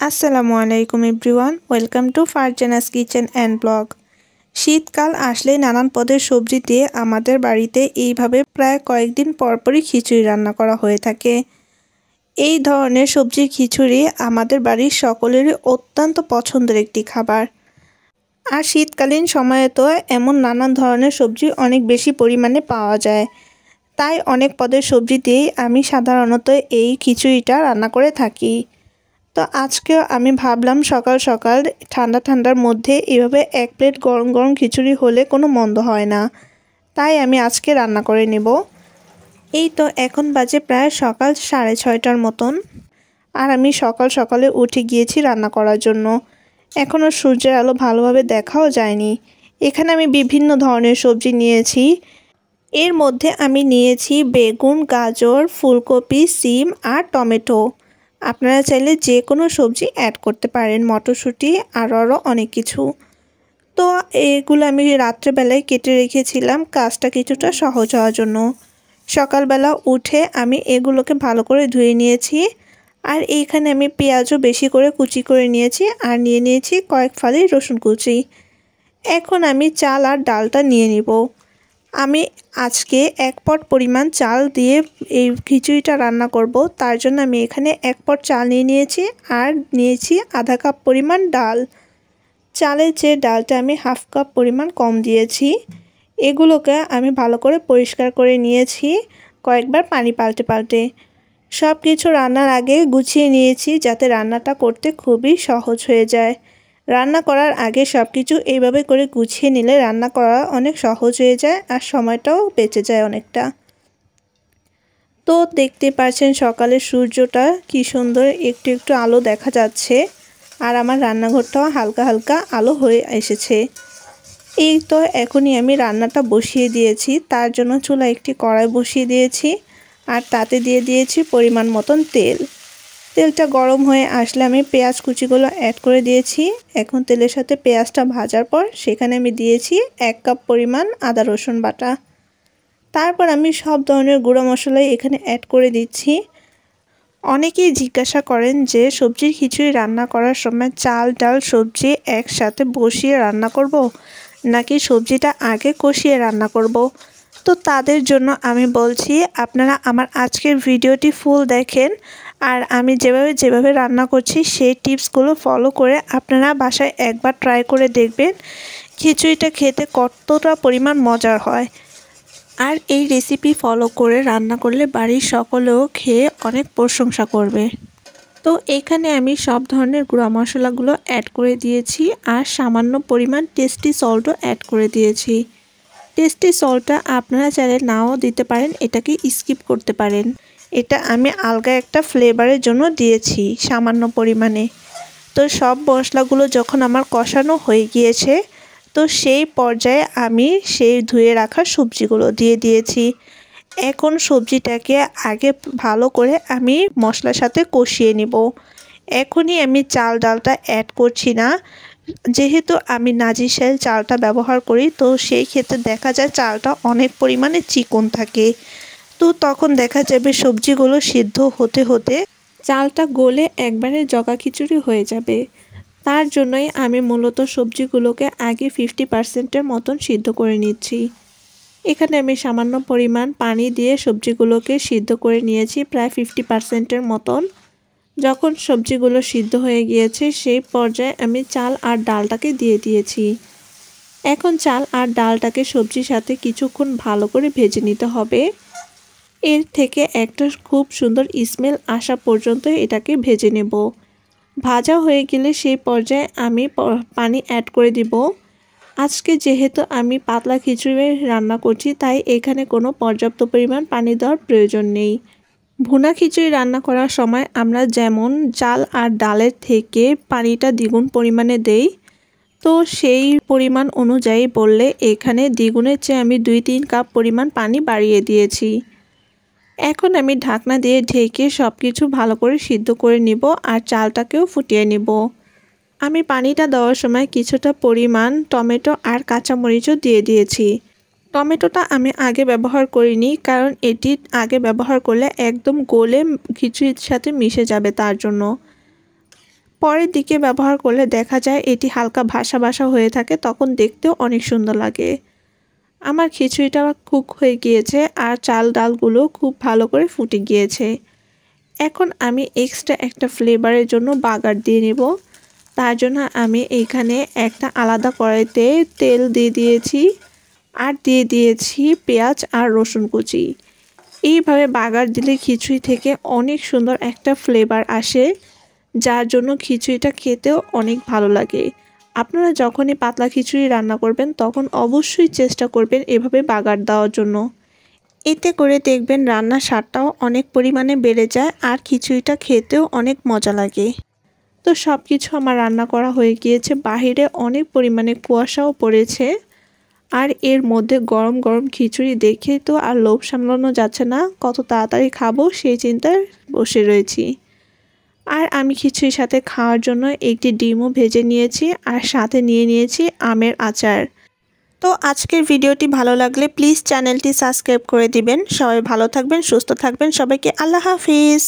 আসসালামু আলাইকুম everyone, welcome to Farzana's kitchen and blog. শীতকাল আসলে নানান পদের সবজি দিয়ে আমাদের বাড়িতে এইভাবে প্রায় কয়েকদিন পরপরই খিচুড়ি রান্না করা হয়ে থাকে। এই ধরনের সবজির খিচুড়ি আমাদের বাড়ির সকলেরই অত্যন্ত পছন্দের একটি খাবার। আর শীতকালীন সময়ে তো এমন নানান ধরনের সবজি অনেক বেশি পরিমাণে পাওয়া যায়, তাই অনেক পদের সবজি দিয়েই আমি সাধারণত এই খিচুড়িটা রান্না করে থাকি। তো আজকেও আমি ভাবলাম সকাল সকাল ঠান্ডার মধ্যে এভাবে এক প্লেট গরম গরম খিচুড়ি হলে কোনো মন্দ হয় না, তাই আমি আজকে রান্না করে নেব। এই তো এখন বাজে প্রায় সকাল 6:30টার মতন, আর আমি সকাল সকালে উঠে গিয়েছি রান্না করার জন্য। এখনও সূর্যের আলো ভালোভাবে দেখাও যায়নি। এখানে আমি বিভিন্ন ধরনের সবজি নিয়েছি। এর মধ্যে আমি নিয়েছি বেগুন, গাজর, ফুলকপি, সিম আর টমেটো। আপনারা চাইলে যে কোনো সবজি অ্যাড করতে পারেন, মটরশুঁটি আরও অনেক কিছু। তো এগুলো আমি রাত্রেবেলায় কেটে রেখেছিলাম কাজটা কিছুটা সহজ হওয়ার জন্য। সকালবেলা উঠে আমি এগুলোকে ভালো করে ধুয়ে নিয়েছি। আর এইখানে আমি পেঁয়াজও বেশি করে কুচি করে নিয়েছি, আর নিয়ে নিয়েছি কয়েক ফালি রসুন কুচি। এখন আমি চাল আর ডালটা নিয়ে নিব। আমি আজকে 1 পট পরিমাণ চাল দিয়ে এই খিচুড়িটা রান্না করব, তার জন্য আমি এখানে 1 পট চাল নিয়ে নিয়েছি আর নিয়েছি আধা কাপ পরিমাণ ডাল। চালের যে ডালটা আমি হাফ কাপ পরিমাণ কম দিয়েছি। এগুলোকে আমি ভালো করে পরিষ্কার করে নিয়েছি কয়েকবার পানি পাল্টে পাল্টে। সব কিছু রান্নার আগে গুছিয়ে নিয়েছি যাতে রান্নাটা করতে খুবই সহজ হয়ে যায়। রান্না করার আগে সব কিছু এইভাবে করে গুছিয়ে নিলে রান্না করা অনেক সহজ হয়ে যায় আর সময়টাও বেঁচে যায় অনেকটা। তো দেখতে পাচ্ছেন সকালের সূর্যটা কি সুন্দর একটু একটু আলো দেখা যাচ্ছে, আর আমার রান্নাঘরটাও হালকা হালকা আলো হয়ে এসেছে। এই তো এখনই আমি রান্নাটা বসিয়ে দিয়েছি। তার জন্য চুলায় একটি কড়াই বসিয়ে দিয়েছি আর তাতে দিয়ে দিয়েছি পরিমাণ মতন তেল। তেলটা গরম হয়ে আসলে আমি পেঁয়াজ কুচিগুলো অ্যাড করে দিয়েছি। এখন তেলের সাথে পেঁয়াজটা ভাজার পর সেখানে আমি দিয়েছি 1 কাপ পরিমাণ আদা রসুন বাটা। তারপর আমি সব ধরনের গুঁড়ো মশলাই এখানে অ্যাড করে দিচ্ছি। অনেকেই জিজ্ঞাসা করেন যে সবজির খিচুড়ি রান্না করার সময় চাল ডাল সবজি একসাথে বসিয়ে রান্না করব, নাকি সবজিটা আগে কষিয়ে রান্না করব। তো তাদের জন্য আমি বলছি আপনারা আমার আজকের ভিডিওটি ফুল দেখেন, আর আমি যেভাবে রান্না করছি সেই টিপসগুলো ফলো করে আপনারা বাসায় একবার ট্রাই করে দেখবেন খিচুড়িটা খেতে কতটা পরিমাণ মজার হয়। আর এই রেসিপি ফলো করে রান্না করলে বাড়ির সকলেও খেয়ে অনেক প্রশংসা করবে। তো এখানে আমি সব ধরনের গুঁড়া মশলাগুলো অ্যাড করে দিয়েছি আর সামান্য পরিমাণ টেস্টি সল্টও অ্যাড করে দিয়েছি। টেস্টি সল্টটা আপনারা চাইলে নাও দিতে পারেন, এটাকে স্কিপ করতে পারেন। এটা আমি আলগা একটা ফ্লেভারের জন্য দিয়েছি সামান্য পরিমাণে। তো সব মশলাগুলো যখন আমার কষানো হয়ে গিয়েছে, তো সেই পর্যায়ে আমি সেই ধুয়ে রাখা সবজিগুলো দিয়ে দিয়েছি। এখন সবজিটাকে আগে ভালো করে আমি মশলার সাথে কষিয়ে নিব। এখনই আমি চাল ডালটা অ্যাড করছি না, যেহেতু আমি নাজিরশাইল চালটা ব্যবহার করি, তো সেই ক্ষেত্রে দেখা যায় চালটা অনেক পরিমাণে চিকন থাকে। তো তখন দেখা যাবে সবজিগুলো সিদ্ধ হতে হতে চালটা গলে একবারে জগা খিচুড়ি হয়ে যাবে। তার জন্যই আমি মূলত সবজিগুলোকে আগে 50%-এর মতন সিদ্ধ করে নিচ্ছি। এখানে আমি সামান্য পরিমাণ পানি দিয়ে সবজিগুলোকে সিদ্ধ করে নিয়েছি প্রায় 50%-এর মতন। যখন সবজিগুলো সিদ্ধ হয়ে গিয়েছে সেই পর্যায়ে আমি চাল আর ডালটাকে দিয়ে দিয়েছি। এখন চাল আর ডালটাকে সবজির সাথে কিছুক্ষণ ভালো করে ভেজে নিতে হবে। এর থেকে একটা খুব সুন্দর স্মেল আসা পর্যন্ত এটাকে ভেজে নেব। ভাজা হয়ে গেলে সেই পর্যায়ে আমি পানি অ্যাড করে দিব। আজকে যেহেতু আমি পাতলা খিচুড়ি রান্না করছি, তাই এখানে কোনো পর্যাপ্ত পরিমাণ পানি দেওয়ার প্রয়োজন নেই। ভুনা খিচুড়ি রান্না করার সময় আমরা যেমন চাল আর ডালের থেকে পানিটা দ্বিগুণ পরিমাণে দেই, তো সেই পরিমাণ অনুযায়ী বললে এখানে দ্বিগুণের চেয়ে আমি 2-3 কাপ পরিমাণ পানি বাড়িয়ে দিয়েছি। এখন আমি ঢাকনা দিয়ে ঢেকে সব কিছু ভালো করে সিদ্ধ করে নিব আর চালটাকেও ফুটিয়ে নিব। আমি পানিটা দেওয়ার সময় কিছুটা পরিমাণ টমেটো আর কাঁচামরিচও দিয়ে দিয়েছি। টমেটোটা আমি আগে ব্যবহার করিনি, কারণ এটি আগে ব্যবহার করলে একদম গলে খিচুড়ির সাথে মিশে যাবে, তার জন্য। পরের দিকে ব্যবহার করলে দেখা যায় এটি হালকা ভাসা ভাসা হয়ে থাকে, তখন দেখতেও অনেক সুন্দর লাগে। আমার খিচুড়িটা কুক হয়ে গিয়েছে আর চাল ডালগুলো খুব ভালো করে ফুটে গিয়েছে। এখন আমি এক্সট্রা একটা ফ্লেভারের জন্য বাগার দিয়ে নেব। তার জন্য আমি এইখানে একটা আলাদা কড়াইতে তেল দিয়ে দিয়েছি আর দিয়ে দিয়েছি পেঁয়াজ আর রসুন কুচি। এইভাবে বাগার দিলে খিচুড়ি থেকে অনেক সুন্দর একটা ফ্লেভার আসে, যার জন্য খিচুড়িটা খেতেও অনেক ভালো লাগে। আপনারা যখনই পাতলা খিচুড়ি রান্না করবেন তখন অবশ্যই চেষ্টা করবেন এভাবে বাগার দেওয়ার জন্য। এতে করে দেখবেন রান্নার স্বাদটাও অনেক পরিমাণে বেড়ে যায় আর খিচুড়িটা খেতেও অনেক মজা লাগে। তো সব কিছু আমার রান্না করা হয়ে গিয়েছে। বাহিরে অনেক পরিমাণে কুয়াশাও পড়েছে আর এর মধ্যে গরম গরম খিচুড়ি দেখে তো আর লোভ সামলানো যাচ্ছে না, কত তাড়াতাড়ি খাবো সেই চিন্তায় বসে রয়েছি। আর আমি খিচুড়ির সাথে খাওয়ার জন্য একটি ডিমও ভেজে নিয়েছি আর সাথে নিয়ে নিয়েছি আমের আচার। তো আজকের ভিডিওটি ভালো লাগলে প্লিজ চ্যানেলটি সাবস্ক্রাইব করে দিবেন। সবাই ভালো থাকবেন, সুস্থ থাকবেন। সবাইকে আল্লাহ হাফিজ।